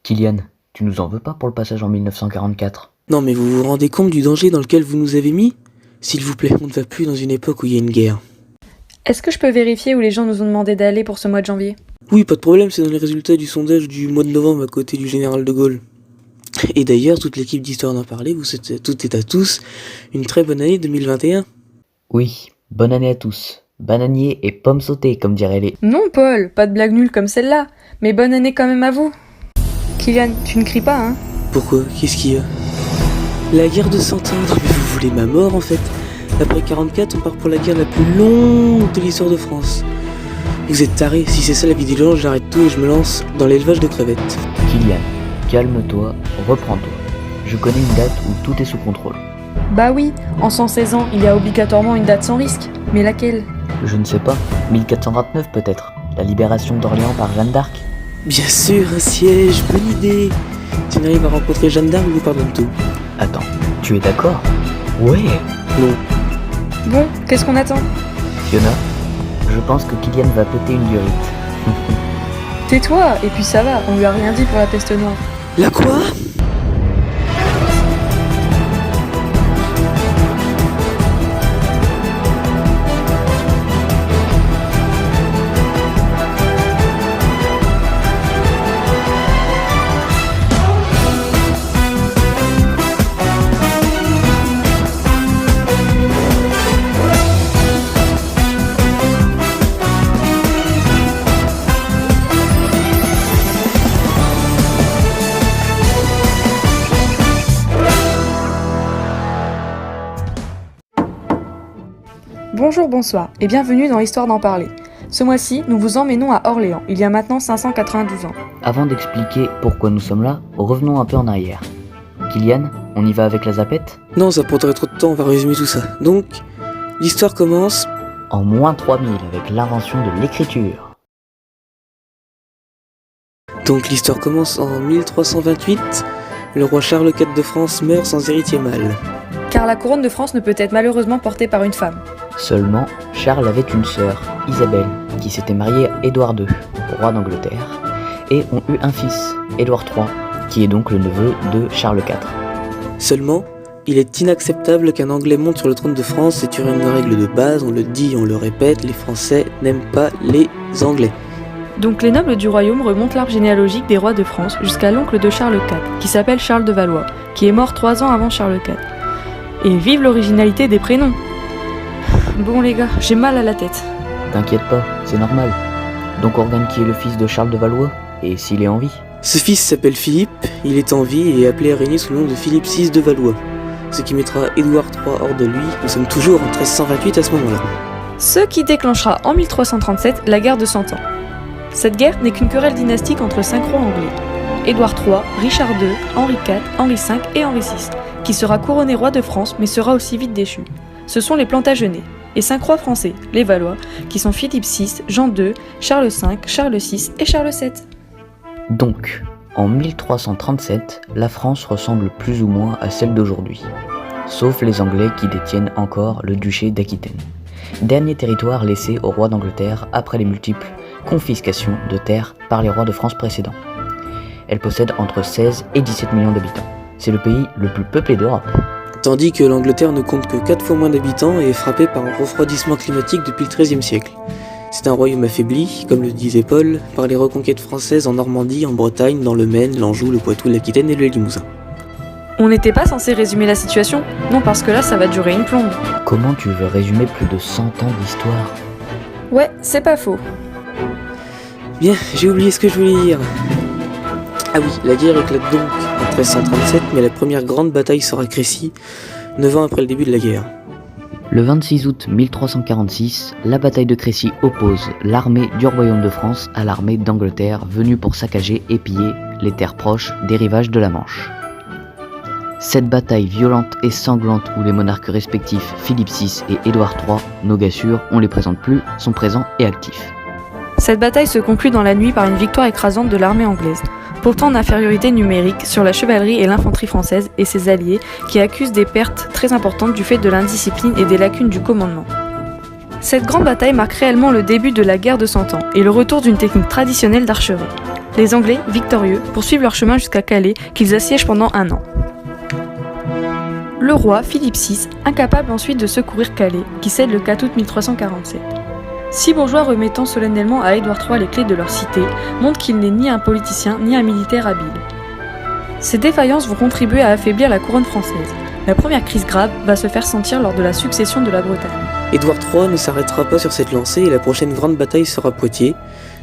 Kylian, tu nous en veux pas pour le passage en 1944? Non mais vous vous rendez compte du danger dans lequel vous nous avez mis? S'il vous plaît, on ne va plus dans une époque où il y a une guerre. Est-ce que je peux vérifier où les gens nous ont demandé d'aller pour ce mois de janvier? Oui, pas de problème, c'est dans les résultats du sondage du mois de novembre à côté du général de Gaulle. Et d'ailleurs, toute l'équipe d'Histoire d'en parler, vous souhaite à toutes et à tous une très bonne année 2021. Oui, bonne année à tous. Bananier et pommes sautées, comme diraient les... Non, Paul, pas de blague nulle comme celle-là. Mais bonne année quand même à vous. Kylian, tu ne cries pas, hein? Pourquoi? Qu'est-ce qu'il y a? La guerre de 100 ans, non mais vous voulez ma mort en fait? Après 44, on part pour la guerre la plus longue de l'histoire de France. Vous êtes tarés, si c'est ça la vie des gens, j'arrête tout et je me lance dans l'élevage de crevettes. Kylian, calme-toi, reprends-toi. Je connais une date où tout est sous contrôle. Bah oui, en 116 ans, il y a obligatoirement une date sans risque. Mais laquelle? Je ne sais pas, 1429 peut-être. La libération d'Orléans par Jeanne d'Arc. Bien sûr, un siège, bonne idée. Si on arrive à rencontrer Jeanne d'Arc, je vous pardonne tout. Attends, tu es d'accord? Ouais. Non. Bon, qu'est-ce qu'on attend? Fiona, je pense que Kylian va péter une durite. Tais-toi, et puis ça va, on lui a rien dit pour la peste noire. La quoi? Bonjour, bonsoir, et bienvenue dans Histoire d'en parler. Ce mois-ci, nous vous emmenons à Orléans, il y a maintenant 592 ans. Avant d'expliquer pourquoi nous sommes là, revenons un peu en arrière. Kylian, on y va avec la zapette? Non, ça prendrait trop de temps, on va résumer tout ça. Donc, l'histoire commence... En moins 3000 avec l'invention de l'écriture. Donc l'histoire commence en 1328. Le roi Charles IV de France meurt sans héritier mâle. Car la couronne de France ne peut être malheureusement portée par une femme. Seulement, Charles avait une sœur, Isabelle, qui s'était mariée à Édouard II, roi d'Angleterre, et ont eu un fils, Édouard III, qui est donc le neveu de Charles IV. Seulement, il est inacceptable qu'un Anglais monte sur le trône de France, c'est une règle de base, on le dit, on le répète, les Français n'aiment pas les Anglais. Donc les nobles du royaume remontent l'arbre généalogique des rois de France jusqu'à l'oncle de Charles IV, qui s'appelle Charles de Valois, qui est mort 3 ans avant Charles IV. Et vive l'originalité des prénoms! Bon les gars, j'ai mal à la tête. T'inquiète pas, c'est normal. Donc on regarde qui est le fils de Charles de Valois, et s'il est en vie. Ce fils s'appelle Philippe, il est en vie et est appelé à régner sous le nom de Philippe VI de Valois. Ce qui mettra Édouard III hors de lui, nous sommes toujours en 1328 à ce moment-là. Ce qui déclenchera en 1337 la guerre de 100 ans. Cette guerre n'est qu'une querelle dynastique entre 5 rois anglais. Édouard III, Richard II, Henri IV, Henri V et Henri VI, qui sera couronné roi de France mais sera aussi vite déchu. Ce sont les Plantagenets, et 5 rois français, les Valois, qui sont Philippe VI, Jean II, Charles V, Charles VI et Charles VII. Donc, en 1337, la France ressemble plus ou moins à celle d'aujourd'hui. Sauf les Anglais qui détiennent encore le duché d'Aquitaine. Dernier territoire laissé au roi d'Angleterre après les multiples confiscations de terres par les rois de France précédents. Elle possède entre 16 et 17 millions d'habitants. C'est le pays le plus peuplé d'Europe. Tandis que l'Angleterre ne compte que 4 fois moins d'habitants et est frappée par un refroidissement climatique depuis le XIIIe siècle. C'est un royaume affaibli, comme le disait Paul, par les reconquêtes françaises en Normandie, en Bretagne, dans le Maine, l'Anjou, le Poitou, l'Aquitaine et le Limousin. On n'était pas censé résumer la situation? Non, parce que là, ça va durer une plombe. Comment tu veux résumer plus de 100 ans d'histoire? Ouais, c'est pas faux. Bien, j'ai oublié ce que je voulais dire. Ah oui, la guerre éclate donc en 1337, mais la première grande bataille sera Crécy, 9 ans après le début de la guerre. Le 26 août 1346, la bataille de Crécy oppose l'armée du royaume de France à l'armée d'Angleterre venue pour saccager et piller les terres proches des rivages de la Manche. Cette bataille violente et sanglante où les monarques respectifs Philippe VI et Édouard III, nos gars sûrs, on les présente plus, sont présents et actifs. Cette bataille se conclut dans la nuit par une victoire écrasante de l'armée anglaise, pourtant en infériorité numérique sur la chevalerie et l'infanterie française et ses alliés qui accusent des pertes très importantes du fait de l'indiscipline et des lacunes du commandement. Cette grande bataille marque réellement le début de la guerre de 100 ans et le retour d'une technique traditionnelle d'archerie. Les Anglais, victorieux, poursuivent leur chemin jusqu'à Calais, qu'ils assiègent pendant 1 an. Le roi, Philippe VI, incapable ensuite de secourir Calais, qui cède le 4 août 1347. 6 bourgeois remettant solennellement à Édouard III les clés de leur cité, montrent qu'il n'est ni un politicien ni un militaire habile. Ces défaillances vont contribuer à affaiblir la couronne française. La première crise grave va se faire sentir lors de la succession de la Bretagne. Édouard III ne s'arrêtera pas sur cette lancée et la prochaine grande bataille sera Poitiers.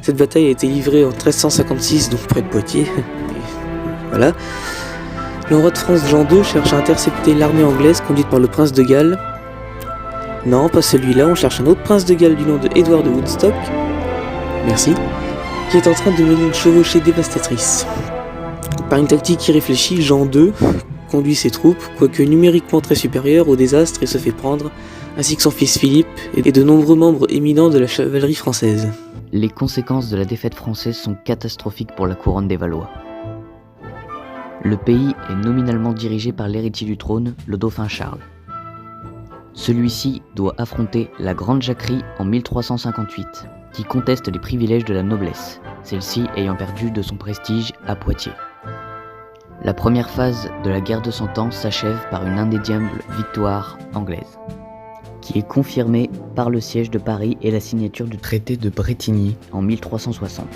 Cette bataille a été livrée en 1356, donc près de Poitiers. Voilà. Le roi de France Jean II cherche à intercepter l'armée anglaise conduite par le prince de Galles. Non, pas celui-là, on cherche un autre prince de Galles du nom de Édouard de Woodstock. Merci. Qui est en train de mener une chevauchée dévastatrice. Par une tactique irréfléchie, Jean II conduit ses troupes, quoique numériquement très supérieures, au désastre et se fait prendre, ainsi que son fils Philippe et de nombreux membres éminents de la chevalerie française. Les conséquences de la défaite française sont catastrophiques pour la couronne des Valois. Le pays est nominalement dirigé par l'héritier du trône, le dauphin Charles. Celui-ci doit affronter la Grande Jacquerie en 1358, qui conteste les privilèges de la noblesse, celle-ci ayant perdu de son prestige à Poitiers. La première phase de la guerre de Cent Ans s'achève par une indéniable victoire anglaise, qui est confirmée par le siège de Paris et la signature du traité de Bretigny en 1360,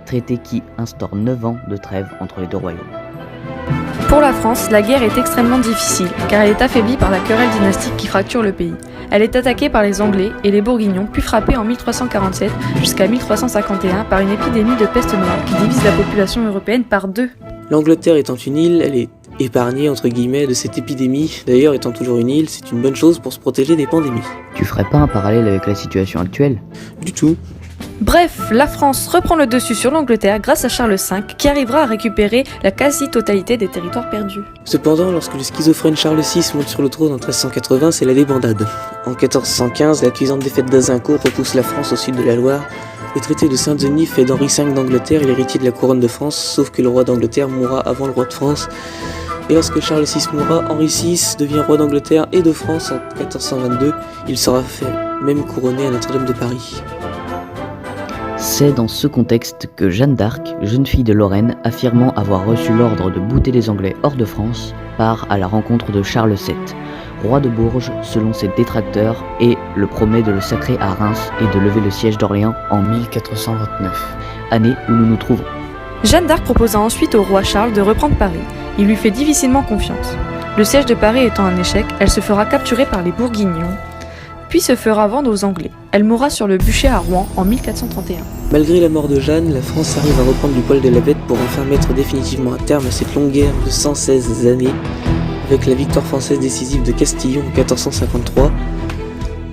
traité qui instaure 9 ans de trêve entre les deux royaumes. Pour la France, la guerre est extrêmement difficile, car elle est affaiblie par la querelle dynastique qui fracture le pays. Elle est attaquée par les Anglais et les Bourguignons, puis frappée en 1347 jusqu'à 1351 par une épidémie de peste noire qui divise la population européenne par 2. L'Angleterre étant une île, elle est épargnée entre guillemets de cette épidémie. D'ailleurs, étant toujours une île, c'est une bonne chose pour se protéger des pandémies. Tu ferais pas un parallèle avec la situation actuelle ? Du tout. Bref, la France reprend le dessus sur l'Angleterre grâce à Charles V, qui arrivera à récupérer la quasi-totalité des territoires perdus. Cependant, lorsque le schizophrène Charles VI monte sur le trône en 1380, c'est la débandade. En 1415, la cuisante défaite d'Azincourt repousse la France au sud de la Loire. Le traité de Saint-Denis fait d'Henri V d'Angleterre l'héritier de la couronne de France, sauf que le roi d'Angleterre mourra avant le roi de France. Et lorsque Charles VI mourra, Henri VI devient roi d'Angleterre et de France en 1422. Il sera fait même couronné à Notre-Dame de Paris. C'est dans ce contexte que Jeanne d'Arc, jeune fille de Lorraine, affirmant avoir reçu l'ordre de bouter les Anglais hors de France, part à la rencontre de Charles VII, roi de Bourges selon ses détracteurs, et le promet de le sacrer à Reims et de lever le siège d'Orléans en 1429, année où nous nous trouvons. Jeanne d'Arc proposa ensuite au roi Charles de reprendre Paris. Il lui fait difficilement confiance. Le siège de Paris étant un échec, elle se fera capturer par les Bourguignons, puis se fera vendre aux Anglais. Elle mourra sur le bûcher à Rouen en 1431. Malgré la mort de Jeanne, la France arrive à reprendre du poil de la bête pour enfin mettre définitivement un terme à cette longue guerre de 116 années, avec la victoire française décisive de Castillon en 1453.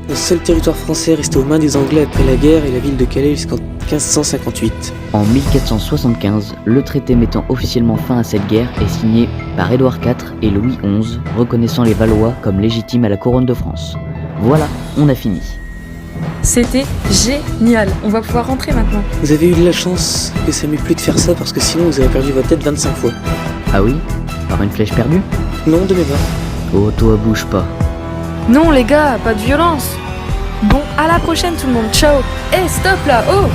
Le seul territoire français resté aux mains des Anglais après la guerre est la ville de Calais jusqu'en 1558. En 1475, le traité mettant officiellement fin à cette guerre est signé par Édouard IV et Louis XI, reconnaissant les Valois comme légitimes à la couronne de France. Voilà, on a fini. C'était génial, on va pouvoir rentrer maintenant. Vous avez eu de la chance que ça m'ait plu de faire ça parce que sinon vous avez perdu votre tête 25 fois. Ah oui ? Par une flèche perdue ? Non, de mémoire. Oh, toi bouge pas. Non les gars, pas de violence. Bon, à la prochaine tout le monde, ciao. Eh, stop là, oh.